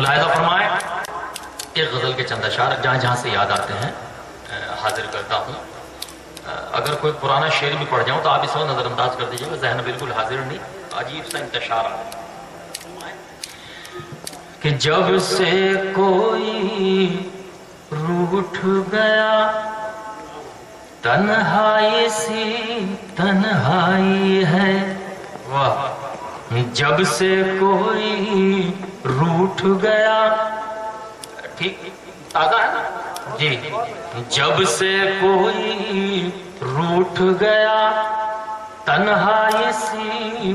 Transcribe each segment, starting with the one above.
ملاحظہ فرمائیں، ایک غزل کے چند اشعار جہاں جہاں سے یاد آتے ہیں حاضر کرتا ہوں. اگر کوئی پرانا شعر بھی پڑھ جاؤں تو آپ اس وقت نظر انداز کر دیجیے گا، ذہن بالکل حاضر نہیں. عجیب سا انتشار ہے کہ جب سے کوئی روٹھ گیا تنہائی سی تنہائی ہے. واہ. جب سے کوئی روٹھ گیا، ٹھیک تازہ ہے نا جی. جب سے کوئی روٹھ گیا تنہائی سی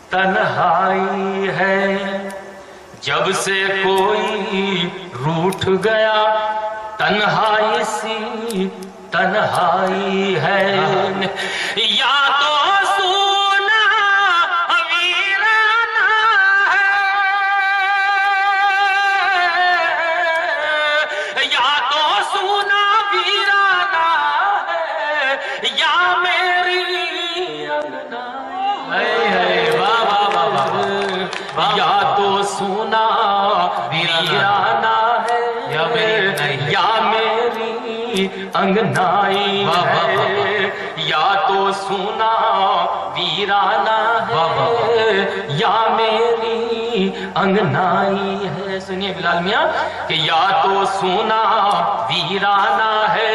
تنہائی ہے. جب سے کوئی روٹھ گیا تنہائی سی تنہائی ہے. یا تو سونا ویرانہ ہے، یا تو سونا ویرانہ ہے، یا میری یا تو سونا ویرانہ ہے یا میری انگنائی ہے. یا تو سونا ویرانہ ہے یا میری انگنائی ہے. سنیے بلال میاں کہ یا تو سونا ویرانہ ہے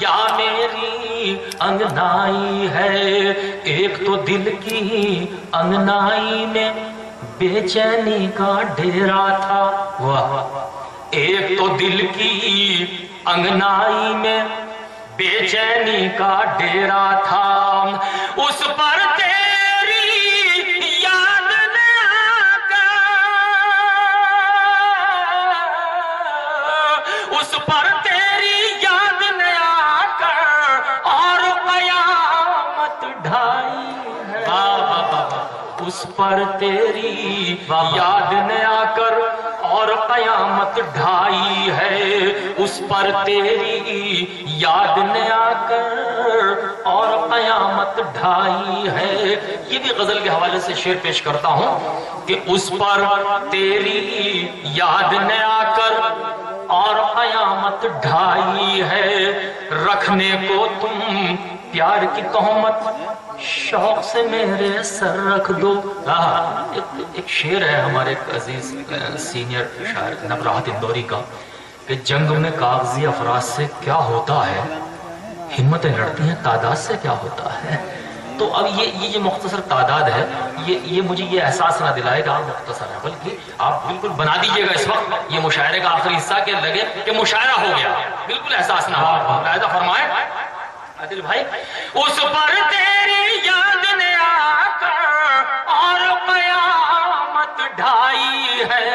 یا میری انگنائی ہے. ایک تو دل کی انگنائی میں بے چینی کا ڈیرا تھا. واہ. ایک تو دل کی انگنائی میں بے چینی کا ڈیرا تھا، اس پر تیری یاد نے آ کر، اس پر تیری یاد نے آ کر اور قیامت ڈھائی ہے. اس پر تیری یاد نے آ کر اور قیامت ڈھائی ہے. اس پر تیری یاد نے آ کر اور قیامت ڈھائی ہے. یہ بھی غزل کے حوالے سے شعر پیش کرتا ہوں کہ اس پر تیری یاد نے آ کر اور قیامت ڈھائی ہے. رکھنے کو تم پیار کی تہمت شوق سے میرے سر رکھ دو. ایک شعر ہے ہمارے عزیز سینئر شاعر نبراہت اندوری کا کہ جنگ میں کاغذی افراد سے کیا ہوتا ہے، ہمتیں لڑتی ہیں تعداد سے کیا ہوتا ہے. تو اب یہ مختصر تعداد ہے، یہ مجھے یہ احساس نہ دلائے گا مختصر ہے، بلکہ آپ بالکل بنا دیجئے گا اس وقت یہ مشاعرے کا آخری حصہ کہ لگے کہ مشاعرہ ہو گیا، بالکل احساس نہ ہو. ملاحظہ فرمائیں عادل بھائی. اس پر تیری یاد نے آ کر اور قیامت ڈھائی ہے.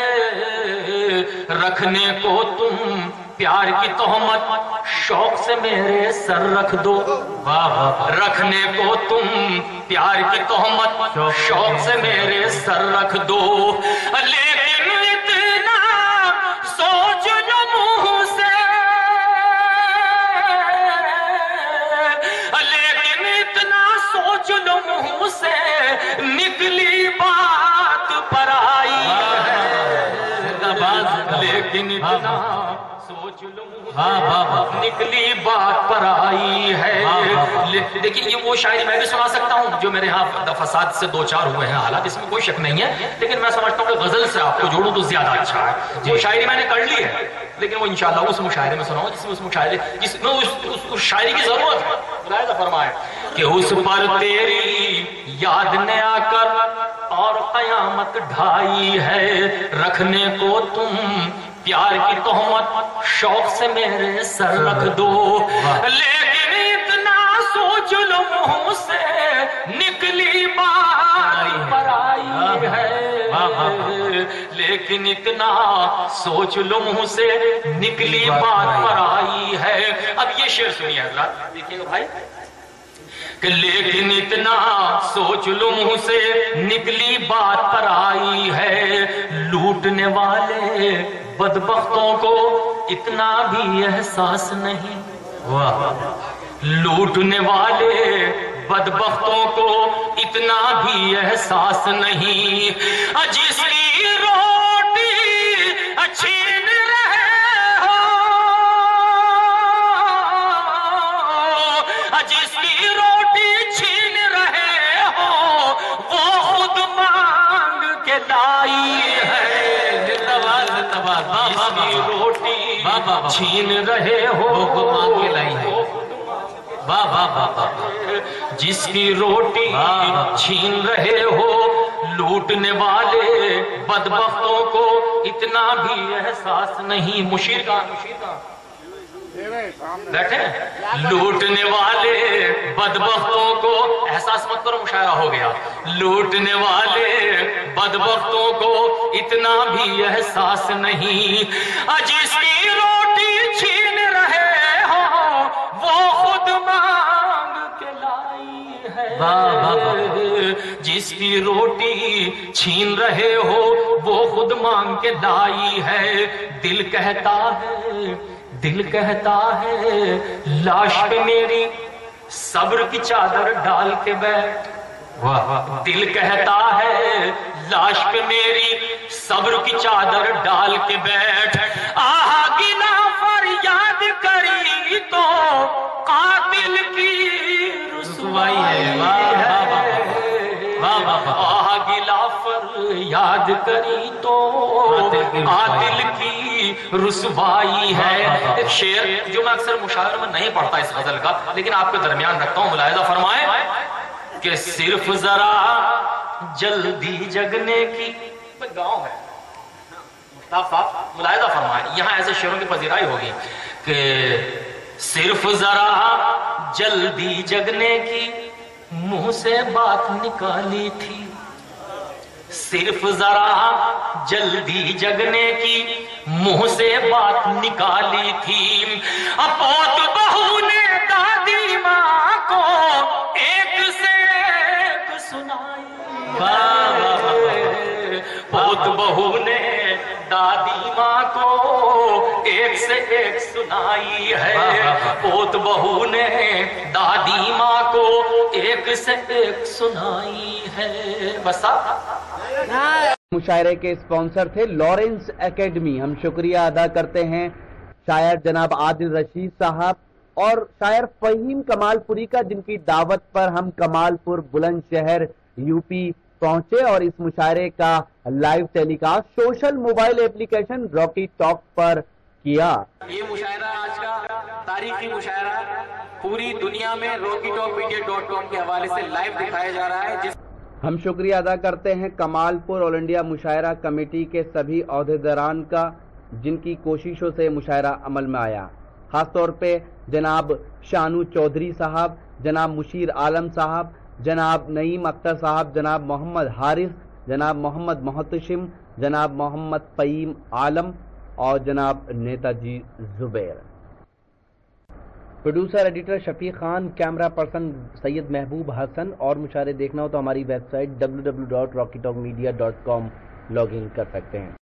رکھنے کو تم پیار کی تہمت شوق سے میرے سر رکھ دو. رکھنے کو تم پیار کی تہمت شوق سے میرے سر رکھ دو. لیکن اتنا سوچ لو منہ سے، لیکن اتنا سوچ لو منہ سے نکلی بات پر آئی ہے. لیکن اتنا سوچ لو نکلی بات پر آئی ہے. دیکھیں یہ وہ شاعری میں بھی سنا سکتا ہوں جو میرے ہاں فساد سے دو چار ہوئے ہیں حالات، اس میں کوئی شک نہیں ہے، لیکن میں سمجھتا ہوں کہ غزل سے آپ کو جوڑوں تو زیادہ اچھا ہے. وہ شاعری میں نے کر لی ہے لیکن وہ انشاءاللہ اس مشاعرے میں سناؤں جس میں اس شاعری کی ضرورت ہے. ملاحظہ فرمائے کہ اس پر تیری یاد نے آ کر اور قیامت ڈھائی ہے. رکھنے کو تم پیار کی تہمت شوق سے میرے سر رکھ دو. لیکن اتنا سوچ لو منہ سے نکلی بات پر آئی ہے. لیکن اتنا سوچ لو منہ سے نکلی بات پر آئی ہے. اب یہ شعر سنیے حضرات، دیکھیے گا بھائی کہ لیکن اتنا سوچ لو منہ سے نکلی بات پر آئی ہے. لوٹنے والے بدبختوں کو اتنا بھی احساس نہیں. لوٹنے والے بدبختوں کو اتنا بھی احساس نہیں. جس کی روٹی کے لائی ہے، جس کی روٹی چھین رہے ہو مانگ کے لائی ہے، جس کی روٹی چھین رہے ہو، لوٹنے والے بدبختوں کو اتنا بھی احساس نہیں۔ مشیر کا بیٹھے، لوٹنے والے بدبختوں کو احساس مت کرو، مشاعرہ ہو گیا۔ لوٹنے والے بدبختوں کو اتنا بھی احساس نہیں، جس کی روٹی چھین رہے ہو وہ خود مانگ کے لائی ہے، جس کی روٹی چھین رہے ہو وہ خود مانگ کے لائی ہے۔ دل کہتا ہے لاش پہ میری صبر کی چادر ڈال کے بیٹھ، دل کہتا ہے لاش پہ میری صبر کی چادر ڈال کے بیٹھ، آہا گنا فریاد کری تو قاتل کی رسوائی ہے، آہا گلا فریاد کری تو قاتل کی رسوائی ہے۔ ایک شعر جو میں اکثر مشاعرے میں نہیں پڑھتا اس غزل کا، لیکن آپ کے درمیان رکھتا ہوں، ملاحظہ فرمائیں کہ صرف ذرا جلدی جگنے کی، گاؤں ہے مشتاق صاحب، ملاحظہ فرمائیں یہاں ایسے شعروں کی پذیرائی ہوگی کہ صرف ذرا جلدی جگنے کی منہ سے بات نکالی تھی، صرف ذرا جلدی جگنے کی منہ سے بات نکالی تھی، پوت بہو نے دادی ماں کو ایک سے ایک سنائی، پوت بہو نے دادی ماں کو ایک سے ایک سنائی ہے، پوت بہو نے دادی ماں کو ایک سے ایک سنائی ہے۔ بس مشاعرے کے اسپانسر تھے لارنس اکیڈمی۔ ہم شکریہ ادا کرتے ہیں شاعر جناب عادل رشید صاحب اور شاعر فہیم کمال پوری کا، جن کی دعوت پر ہم کمال پور بلند شہر یو پی پہنچے اور اس مشاعرے کا لائیو ٹیلی کاسٹ سوشل موبائل اپلیکیشن راکی ٹاک پر کیا۔ یہ مشاعرہ آج کا تاریخی مشاعرہ پوری دنیا میں rockytalkmedia.com کے حوالے سے لائیو دکھایا جا رہا ہے۔ ہم شکریہ ادا کرتے ہیں کمال پور آل انڈیا مشاعرہ کمیٹی کے سبھی عہدیداران کا، جن کی کوششوں سے مشاعرہ عمل میں آیا، خاص طور پہ جناب شانو چودھری صاحب، جناب مشیر عالم صاحب، جناب نعیم اختر صاحب، جناب محمد حارث، جناب محمد محتشم، جناب محمد فہیم عالم اور جناب نیتا جی زبیر۔ پروڈیوسر ایڈیٹر شفیق خان، کیمرہ پرسن سید محبوب حسن، اور مشاعرے دیکھنا ہو تو ہماری web site www.rockytalkmedia.com log in کر سکتے ہیں۔